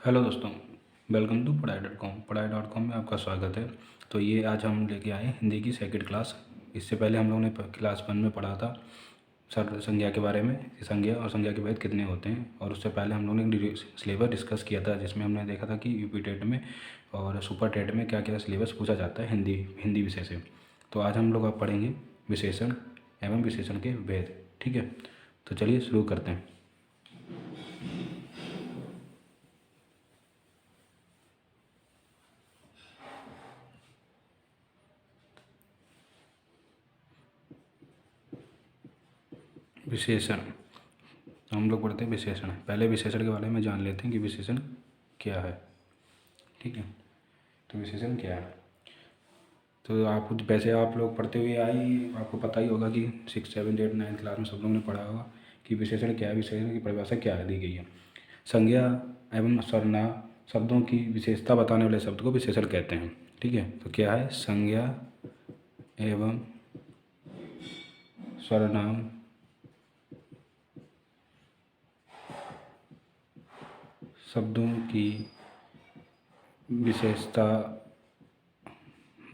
Hello दोस्तों, welcome to पढ़ाई.com में आपका स्वागत है। तो ये आज हम लेके आए हिंदी की सेकंड क्लास। इससे पहले हम लोगों ने क्लास 1 में पढ़ा था संज्ञा के बारे में कि संज्ञा और संज्ञा के भेद कितने होते हैं। और उससे पहले हम लोगों ने सिलेबस डिस्कस किया था, जिसमें हमने देखा था कि यूपी टेट में और सुपर टेट में क्या क्या सिलेबस पूछा जाता है हिंदी विषय से। तो आज हम लोग अब पढ़ेंगे विशेषण एवं विशेषण के भेद। ठीक है, तो चलिए शुरू करते हैं। विशेषण हम लोग पढ़ते हैं विशेषण। पहले विशेषण के बारे में जान लेते हैं कि विशेषण क्या है। ठीक है, तो विशेषण क्या है। तो आप वैसे आप लोग पढ़ते हुए आई, आपको पता ही होगा कि 6, 7, 8, 9 क्लास में सब लोगों ने पढ़ा होगा कि विशेषण क्या है, विशेषण की परिभाषा क्या दी गई है। संज्ञा एवं सर्वनाम शब्दों की विशेषता बताने वाले शब्द को विशेषण कहते हैं। ठीक है, तो क्या है संज्ञा एवं सर्वनाम शब्दों की विशेषता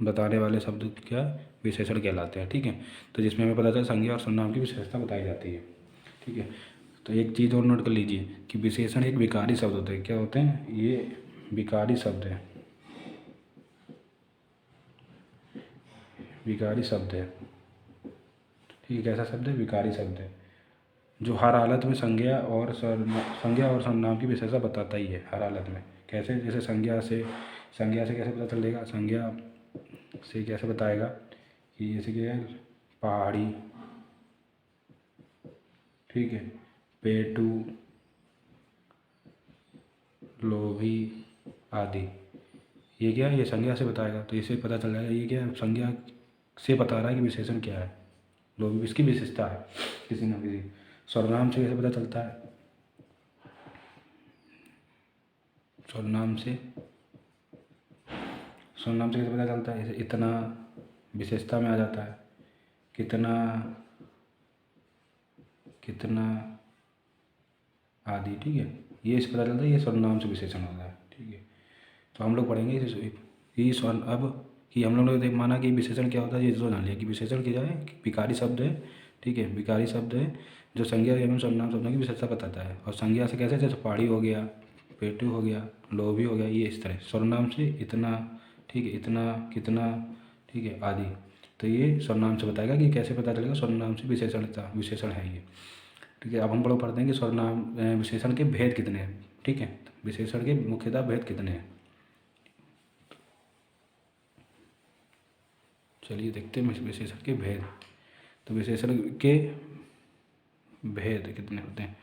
बताने वाले शब्द क्या विशेषण कहलाते हैं। ठीक है, तो जिसमें हमें पता चला संज्ञा और सर्वनाम की विशेषता बताई जाती है। ठीक है, तो एक चीज़ और नोट कर लीजिए कि विशेषण एक विकारी शब्द होते हैं। क्या होते हैं ये? विकारी शब्द है। विकारी शब्द है। ठीक है, कैसा शब्द है? विकारी शब्द है, जो हर हालत में संज्ञा और सर्वनाम की विशेषता बताता ही है हर हालत में। कैसे? जैसे संज्ञा से कैसे पता चलेगा? संज्ञा से कैसे बताएगा कि जैसे कि है पहाड़ी, ठीक है, पेटू, लोभी आदि। ये क्या है? ये संज्ञा से बताएगा, तो इसे पता चल जाएगा ये क्या है, संज्ञा से बता रहा है कि विशेषण क्या है, लोभी इसकी विशेषता है किसी न किसी। सर्वनाम से कैसे पता चलता है? सर्वनाम से कैसे पता चलता है? जैसे इतना विशेषता में आ जाता है, कितना कितना आदि। ठीक है, ये इसे पता चलता है, ये सर्वनाम से विशेषण होता है। ठीक है, तो हम लोग पढ़ेंगे ये स्वर्ण अब कि हम लोगों ने देख माना कि विशेषण क्या होता है, ये तो जान लिया कि विशेषण क्या है, विकारी शब्द है। ठीक है, विकारी शब्द है जो संज्ञा एवं सर्वनाम शब्दों की विशेषता बताता है। और संज्ञा से कैसे? जैसे पहाड़ी हो गया, पेटू हो गया, लोभी हो गया, ये इस तरह। सर्वनाम से इतना, ठीक है, इतना, कितना, ठीक है, आदि। तो ये सर्वनाम से बताएगा कि कैसे पता चलेगा सर्वनाम से विशेषण है ये। ठीक है, अब हम लोग पढ़ते हैं कि सर्वनाम विशेषण के भेद कितने हैं। ठीक है, विशेषण के मुख्यतः भेद कितने हैं, चलिए देखते हैं विशेषण के भेद। तो विशेषण के भेद कितने होते हैं?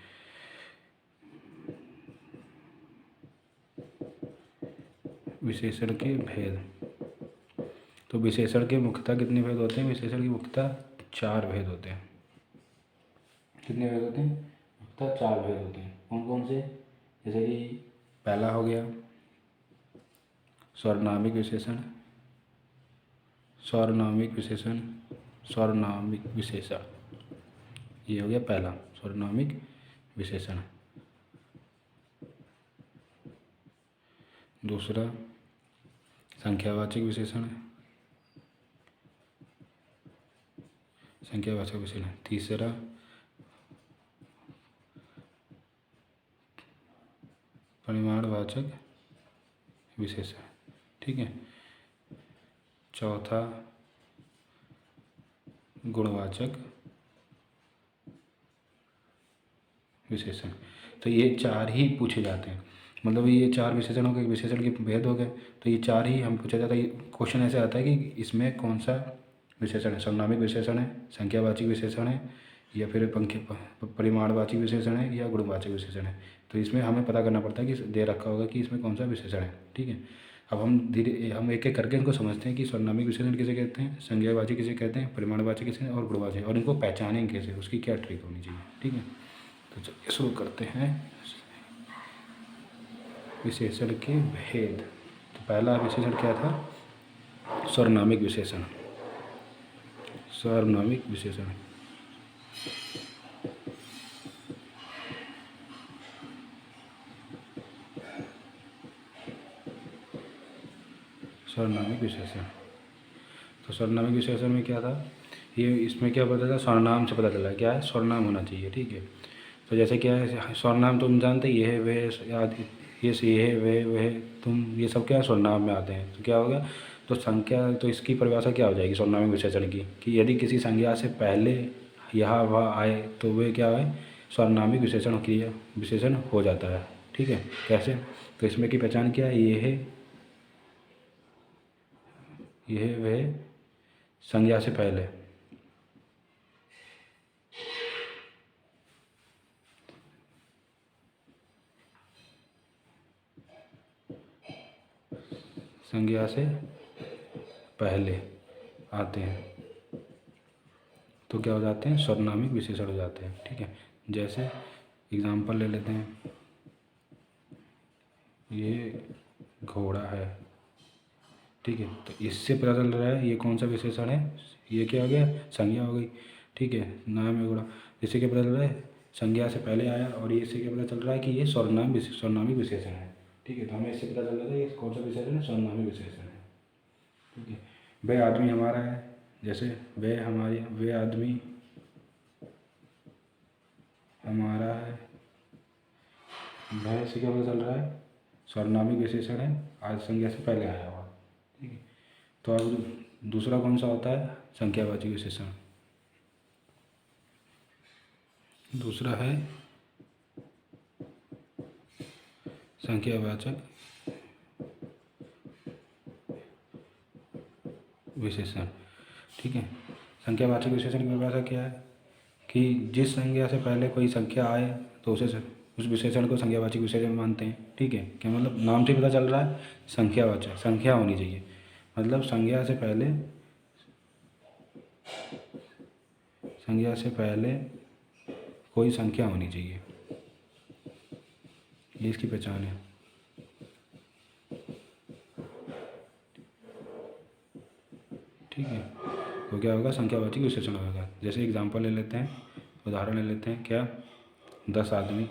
विशेषण के भेद, तो विशेषण के मुख्यतः कितने भेद होते हैं? विशेषण के मुख्यतः 4 भेद होते हैं। कितने भेद होते हैं? मुख्यतः 4 भेद होते हैं। कौन कौन से? जैसे कि पहला हो गया सर्वनामिक विशेषण, सर्वनामिक विशेषण, सर्वनामिक विशेषण, ये हो गया पहला सर्वनामिक विशेषण। दूसरा संख्यावाचक विशेषण, संख्यावाचक विशेषण। तीसरा परिमाणवाचक विशेषण। ठीक है, चौथा गुणवाचक विशेषण। तो ये 4 ही पूछे जाते हैं, मतलब ये 4 विशेषण हो गए, विशेषण के भेद हो गए। तो ये 4 ही हम पूछा जाता है। क्वेश्चन ऐसे आता है कि इसमें कौन सा विशेषण है, सर्वनामिक विशेषण है, संख्यावाचक विशेषण है, या फिर परिमाणवाचक विशेषण है, या गुणवाचक विशेषण है। तो इसमें हमें पता करना पड़ता है कि दे रखा होगा कि इसमें कौन सा विशेषण है। ठीक है, अब हम एक एक करके इनको समझते हैं कि सर्वनामिक विशेषण किसे कहते हैं, संज्ञावाचक किसे कहते हैं, परिमाणवाचक किसे और गुणवाचक, और इनको पहचानेंगे कैसे, उसकी क्या ट्रिक होनी चाहिए। ठीक है, तो चलिए शुरू करते हैं विशेषण के भेद। तो पहला विशेषण क्या था? सर्वनामिक विशेषण। सर्वनामिक विशेषण सर्वनामिक विशेषण। तो सर्वनामिक विशेषण में क्या था, ये इसमें क्या पता था, सर्वनाम से पता चला क्या है, सर्वनाम होना चाहिए। ठीक है, तो जैसे क्या है, सर्वनाम तुम जानते ये है वह आदि, ये है वह तुम, ये सब क्या है सर्वनाम में आते हैं। तो क्या होगा, तो संख्या, तो इसकी परिभाषा क्या हो जाएगी सर्वनामिक विशेषण की, कि यदि किसी संज्ञा से पहले यहाँ वह आए तो वे क्या है, सर्वनामिक विशेषण क्रिया विशेषण हो जाता है। ठीक है, कैसे, तो इसमें की पहचान क्या है, ये है वह संज्ञा से पहले, संज्ञा से पहले आते हैं तो क्या हो जाते हैं, सर्वनामिक विशेषण हो जाते हैं। ठीक है, जैसे एग्जाम्पल ले लेते हैं, ये घोड़ा है। ठीक है, तो इससे पता चल रहा है ये कौन सा विशेषण है, ये क्या हो गया, संज्ञा हो गई। ठीक है, नाम है घोड़ा, इससे क्या पता चल रहा है, संज्ञा से पहले आया, और ये इससे क्या पता चल रहा है कि ये सर्वनामिक विशेषण है। ठीक है, तो हमें इससे पता चल रहा है ये कौन सा विशेषण है, सर्वनामिक विशेषण है। ठीक है, वह आदमी हमारा है, जैसे वह आदमी हमारा है, वह से क्या पता चल रहा है, सर्वनामिक विशेषण है, आज संज्ञा से पहले आया हुआ। ठीक है, तो अब दूसरा कौन सा होता है, संख्यावाचक विशेषण। दूसरा है संख्यावाचक विशेषण। ठीक है, संख्यावाचक विशेषण की परिभाषा क्या है, कि जिस संज्ञा से पहले कोई संख्या आए तो उस विशेषण को संख्यावाचक विशेषण मानते हैं। ठीक है, क्या मतलब, नाम से पता चल रहा है संख्यावाचक, संख्या होनी चाहिए, मतलब संज्ञा से पहले कोई संख्या होनी चाहिए, ये इसकी पहचान है। ठीक है, तो क्या होगा, संख्यावाचक विशेषण होगा। जैसे एग्जांपल ले लेते हैं, उदाहरण ले लेते हैं, क्या 10 आदमी,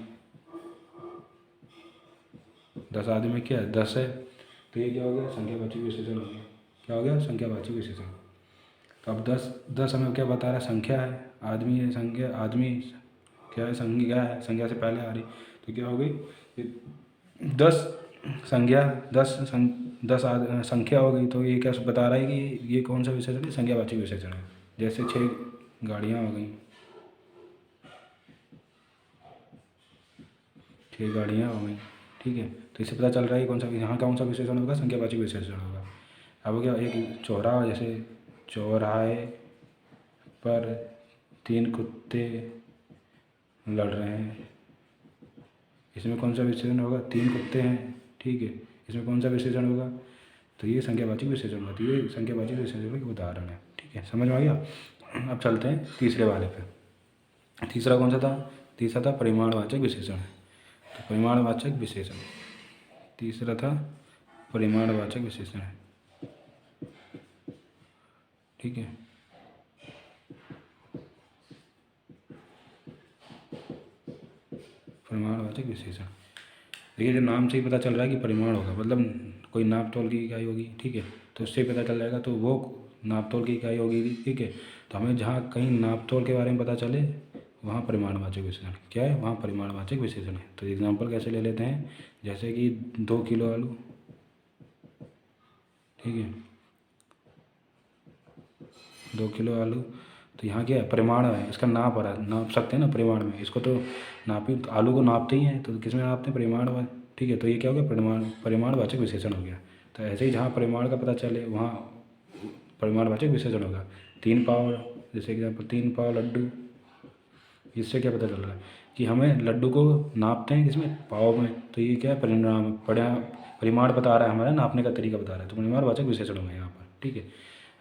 10 आदमी में क्या है, 10 है, तो ये क्या हो गया, संख्यावाचक विशेषण हो गया। क्या हो गया, संख्यावाचक विशेषण। तो अब 10 हमें क्या बता रहा है, संख्या है, आदमी है, संख्या, आदमी क्या है, संज्ञा है, संज्ञा से पहले आ रही, तो क्या हो गई, 10 संज्ञा, 10 संख्या हो गई, तो ये क्या बता रहा है कि ये कौन सा विशेषण है, संज्ञावाचक विशेषण है। जैसे 6 गाड़ियाँ हो गई, 6 गाड़ियाँ हो गई। ठीक है, तो इससे पता चल रहा है कि कौन सा, यहाँ कौन सा विशेषण होगा, संख्यावाचक विशेषण होगा। अब क्या, एक चौराहा, जैसे चौराहे पर 3 कुत्ते लड़ रहे हैं, इसमें कौन सा विशेषण होगा, 3 कुत्ते हैं। ठीक है, इसमें कौन सा विशेषण होगा, तो ये संख्यावाचक विशेषण होगा। तो ये संख्यावाचक विशेषण का उदाहरण है। ठीक है, समझ में आ गया। अब चलते हैं तीसरे वाले पे। तीसरा कौन सा था, तीसरा था परिमाणवाचक विशेषण। तो परिमाणवाचक विशेषण तीसरा था, परिमाणवाचक विशेषण है। ठीक है, परिमाणवाचक विशेषण, देखिए जो नाम से ही पता चल रहा है कि परिमाण होगा, मतलब कोई नाप तोल की इकाई होगी। ठीक है, तो उससे पता चल जाएगा, तो वो नाप तोल की इकाई होगी। ठीक है, तो हमें जहाँ कहीं नाप तोल के बारे में पता चले वहाँ परिमाणवाचक विशेषण क्या है, वहाँ परिमाणवाचक विशेषण है। तो एग्जांपल कैसे ले लेते हैं, जैसे कि 2 किलो आलू। ठीक है, 2 किलो आलू, तो यहाँ क्या है, परिमाण है, इसका नाप आ रहा है, नाप सकते हैं ना परिमाण में, इसको तो नापी, तो आलू को नापते ही हैं, तो किस में नापते हैं, परिमाण में। ठीक है, तो ये क्या हो गया, परिमाणवाचक विशेषण हो गया। तो ऐसे ही जहाँ परिमाण का पता चले वहाँ परिमाणवाचक विशेषण होगा। 3 पाव, जैसे एग्जाम्पल 3 पाव लड्डू, इससे क्या पता चल रहा है कि हमें लड्डू को नापते हैं किसमें, पाव में, तो ये क्या है, परिमाण बता रहा है, हमारा नापने का तरीका बता रहा है, तो परिमाणवाचक विशेषण होगा यहाँ पर। ठीक है,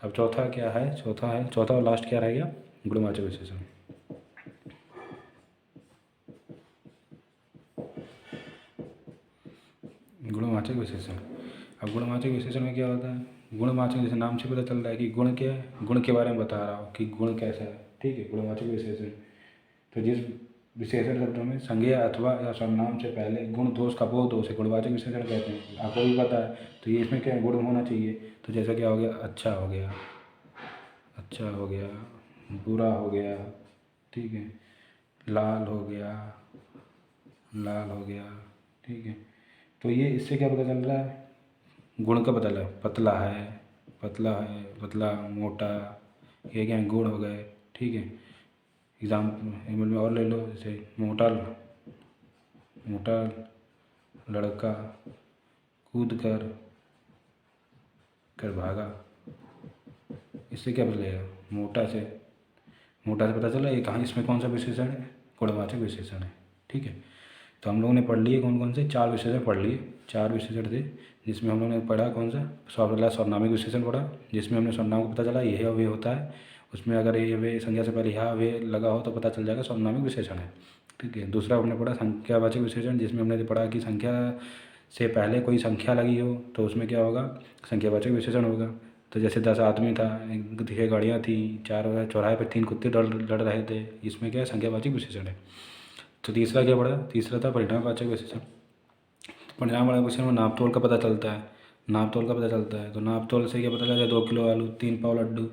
अब चौथा क्या है, चौथा और लास्ट क्या रह गया, गुणवाचक विशेषण। गुणवाचक विशेषण, अब गुणवाचक विशेषण में क्या होता है, गुणवाचक जैसे नाम से पता चल रहा है कि गुण क्या है, गुण के बारे में बता रहा हूँ कि गुण कैसा है। ठीक है, गुणवाचक विशेषण, तो जिस विशेषण शब्दों में संज्ञा अथवा या सर्वनाम से पहले गुण दोष का बोध दोष है गुणवाचक विशेषण कहते हैं। आपको भी पता है, तो ये इसमें क्या गुण होना चाहिए। तो जैसा क्या हो गया, अच्छा हो गया, अच्छा हो गया, बुरा हो गया, ठीक है, लाल हो गया, लाल हो गया, ठीक है। तो ये इससे क्या पता चल रहा है, गुण का पता चला, पतला है, पतला है, पतला, मोटा, ये क्या गुण हो गए, ठीक है। एग्जाम्पल में और ले लो, जैसे मोटा, मोटा लड़का कूद कर भागा, इससे क्या पता चलेगा, मोटा से पता चला ये कहाँ, इसमें कौन सा विशेषण है, गुणवाचक विशेषण है, ठीक है। तो हम लोगों ने पढ़ लिए कौन कौन से, 4 विशेषण पढ़ लिए, 4 विशेषण थे, जिसमें हम लोगों ने पढ़ा कौन सा, सर्वनामिक विशेषण पढ़ा, जिसमें हमने सर्वनाम को पता चला यह वे होता है, उसमें अगर ये वे संज्ञा से पहले यह वे लगा हो तो पता चल जाएगा सर्वनामिक विशेषण है, ठीक है। दूसरा हमने पढ़ा संख्यावाचक विशेषण, जिसमें हमने पढ़ा कि संख्या से पहले कोई संख्या लगी हो तो उसमें क्या होगा, संख्यावाचक विशेषण होगा। तो जैसे 10 आदमी था, 6 गाड़ियाँ थी, 4 चौराहे पर 3 कुत्ते लड़ रहे थे, इसमें क्या है, संख्यावाचक विशेषण है। तो तीसरा क्या पढ़ा, तीसरा था परिणामवाचक विशेषण। परिणामवाचक विशेषण में नाप तोल का पता चलता है, नाप तोल का पता चलता है। तो नाप तोल से क्या पता चलता है, 2 किलो आलू, 3 पाव लड्डू,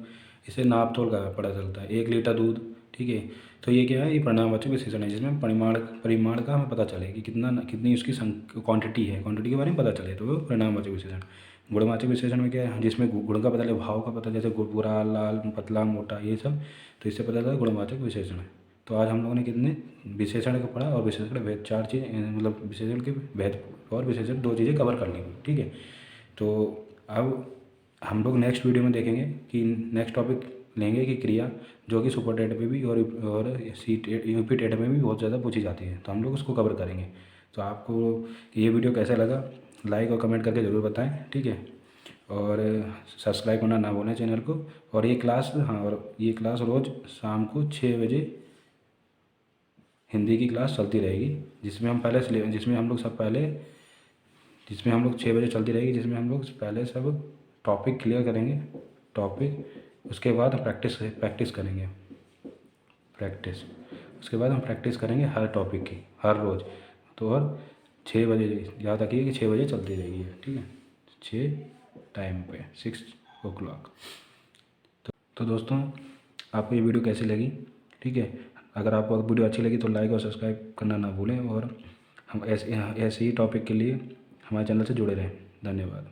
इसे नाप तोल का पता चलता है, 1 लीटर दूध, ठीक है। तो ये क्या है, ये परिणामवाचक विशेषण है, जिसमें परिमाण का हमें पता चले कि कितनी उसकी क्वांटिटी है, क्वांटिटी के बारे में पता चले, तो वो परिणामवाचक विशेषण। गुणवाचक विशेषण में क्या है, जिसमें गुण का पता चले, भाव का पता, जैसे बुरा, लाल, पतला, मोटा, ये सब, तो इससे पता चला गुणवाचक विशेषण है। तो आज हम लोगों ने कितने विशेषण को पढ़ा और विशेषण का भेद, 4 चीज़, मतलब विशेषण के भेद और विशेषण 2 चीज़ें कवर कर ली, ठीक है। तो अब हम लोग नेक्स्ट वीडियो में देखेंगे कि नेक्स्ट टॉपिक लेंगे कि क्रिया, जो कि सुपर टेट पे भी और यूपी टेट में भी बहुत ज़्यादा पूछी जाती है, तो हम लोग उसको कवर करेंगे। तो आपको ये वीडियो कैसा लगा, लाइक और कमेंट करके ज़रूर बताएं, ठीक है। और सब्सक्राइब करना ना भूलें चैनल को। और ये क्लास, हाँ, और ये क्लास रोज़ शाम को 6 बजे हिंदी की क्लास चलती रहेगी, जिसमें हम लोग 6 बजे चलती रहेगी, जिसमें हम लोग पहले सब टॉपिक क्लियर करेंगे, टॉपिक, उसके बाद हम प्रैक्टिस करेंगे, उसके बाद हम प्रैक्टिस करेंगे हर टॉपिक की, हर रोज़। तो और 6 बजे याद रखिए कि 6 बजे चलती रहेगी, ठीक है, 6 टाइम पे, 6 o'clock। तो दोस्तों, आपको ये वीडियो कैसी लगी, ठीक है। अगर आपको वीडियो अच्छी लगी तो लाइक और सब्सक्राइब करना ना भूलें, और हम ऐसे ही टॉपिक के लिए हमारे चैनल से जुड़े रहें। धन्यवाद।